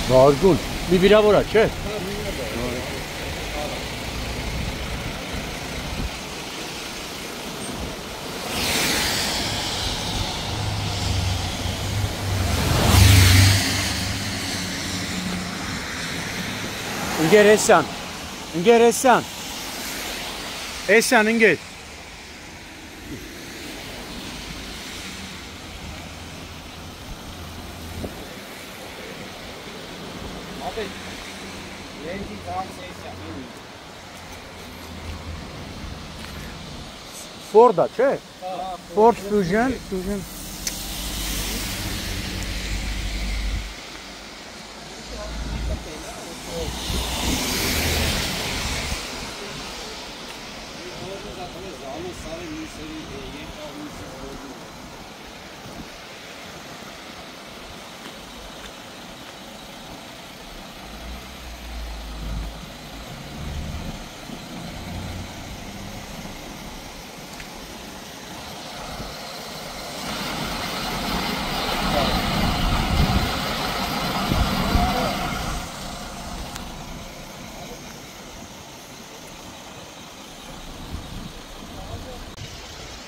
Բարգուն, մի վիրավորա, չէ։ Ընկեր Էսյան, Էսյան ընկեր։ Ford-a, չէ։ Ford Fusion։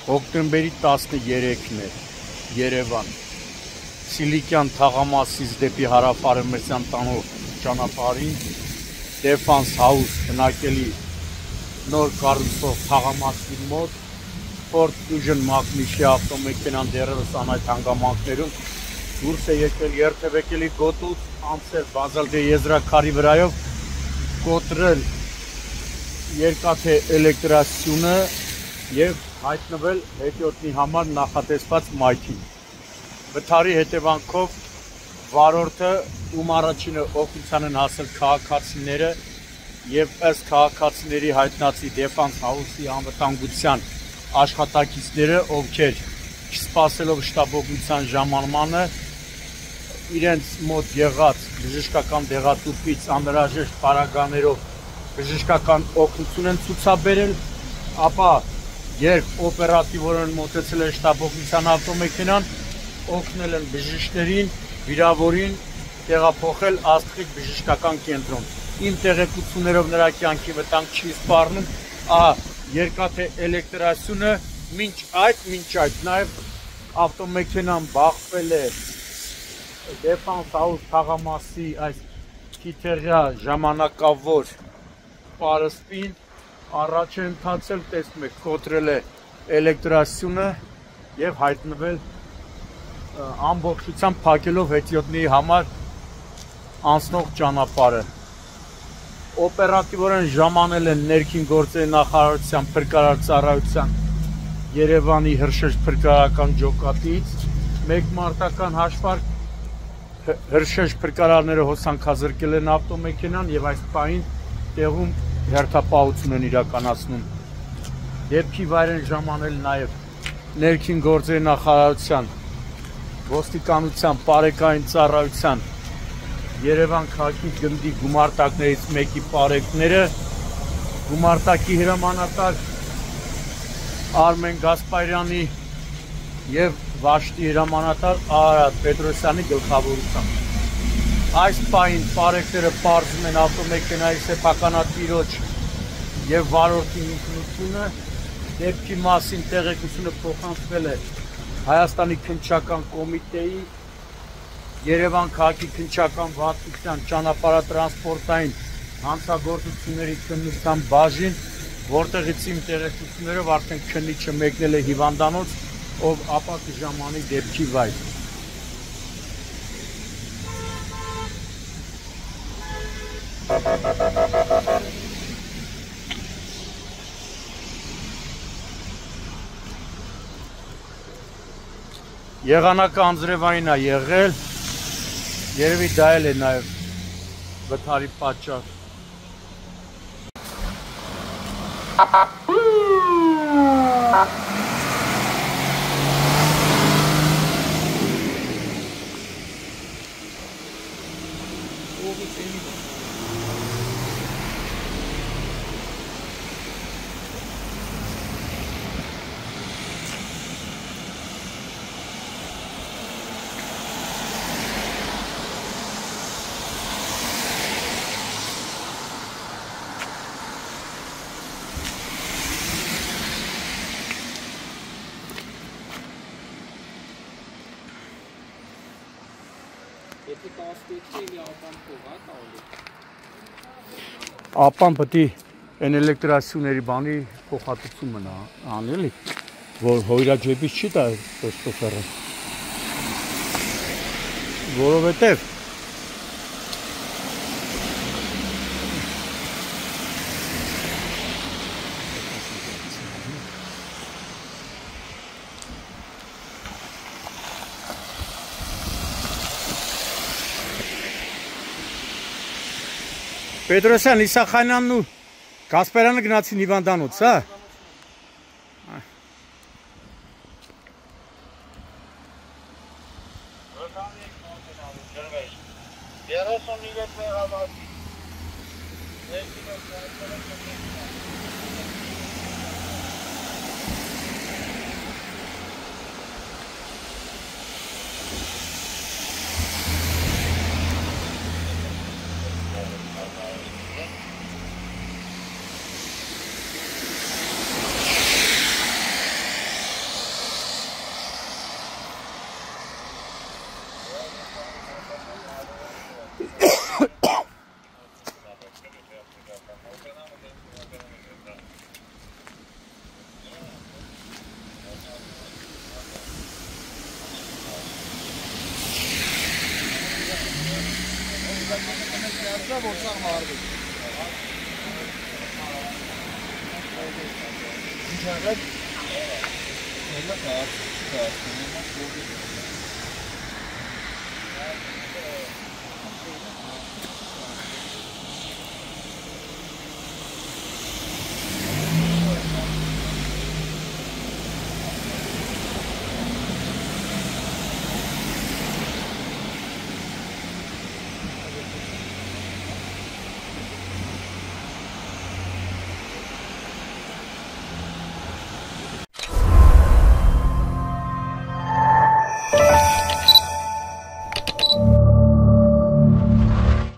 Հոկտեմբերի 13-ն է, Երևան, Սիլիկյան թաղամասից դեպի հարավ-արևմտյան տանող ճանապարհին, Defense House բնակելի նոր կառուցվող թաղամասի մոտ, Ford Fusion մակնիշի ավտոմեքենան դեռևս անհայտ հանգամանքներում դուրս է եկել երթևեկելի գոտուց, անցել բազալտի եզրաքարի վրայով, կոտրել երկաթե էլեկտրասյունը և հայտնվել հետիոտնի համար նախատեսված մայթին։ Վթարի հետևանքով վարորդը, ում առաջինը օգնության են հասել քաղաքացիները և ըստ քաղաքացիների հայտնածի Defense House-ի անվտանգության աշխատակիցները, ովքեր չսպասելով շտապօգնության ժամանմանը իրենց մոտ եղած բժշկական դեղատուփից անհրաժեշտ պարագաներով բժշկական օգնություն են ցուցաբերել, ապա երբ օպերատիվորեն մոտեցել է շտապօգնության ավտոմեքենան, օգնել են բժիշկներին, վիրավորին տեղափոխել Աստղիկ բժշկական կենտրոն։ Իմ տեղեկություններով նրա կյանքի վտանգ չի սպառնում, երկաթե էլեկտրասյունը մինչ այդ նաև ավտոմեքենան բախվել է Defense House թաղամասի այս քիթեղյա ժամանակավոր պարսպին, առաջ է ընթացել, տեսնում եք, կոտրել է էլեկտրասյունը և հայտնվել ամբողջությամբ փակելով հետիոտնի համար անցնող ճանապարհը։ Օպերատիվորեն ժամանել են ներքին գործերի նախարարության փրկարար ծառայության Երևանի Հրշեջ փրկարարական ջոկատից, մեկ մարտական հաշվարկ Հրշեջ փրկարարները հոսանքազրկել են ավտոմեքենան և այս պահին տեղում հերթապահություն են իրականացնում։ Դեպքի վայր են ժամանել նաև ներքին գործերի նախարարության, ոստիկանության, պարեկային ծառայության, Երևան քաղաքի գնդի գումարտակներից մեկի պարեկները, գումարտակի հրամանատար Արմեն Գասպարյանի և Վաշտի հրամանատար Արարատ Պետրոսյանի գլխավորությամբ։ Այս պահին պարեկները պարզում են ավտոմեքենայի սեփականատիրոջ և վարորդի ինքնությունը, դեպքի մասին տեղեկությունը փոխանցվել է Հայաստանի քննչական կոմիտեի, Երևան քաղաքի քննչական վարչության ճանապարհատրանսպորտային հանցագործությունների քննության բաժին, որտեղից իմ տեղեկություններով արդեն քննիչը մեկնել է հիվանդանոց, ով ապա կժամանի դեպքի վայր։ Եղանակը անձրևային է եղել, երևի դա էլ է նաև վթարի պատճառ։ Եթե 12 էլի ապան փողա տալի։ Ապան պետք է այն էլեկտրասյուների բանի փոխհատուցում մնա անելի, որ հորիաջեբից չի տա Քրիստոֆերը։ Որովհետև Պետրոսյան, Իսախանյանն ու Գասպարյանը գնացին հիվանդանոց, հա։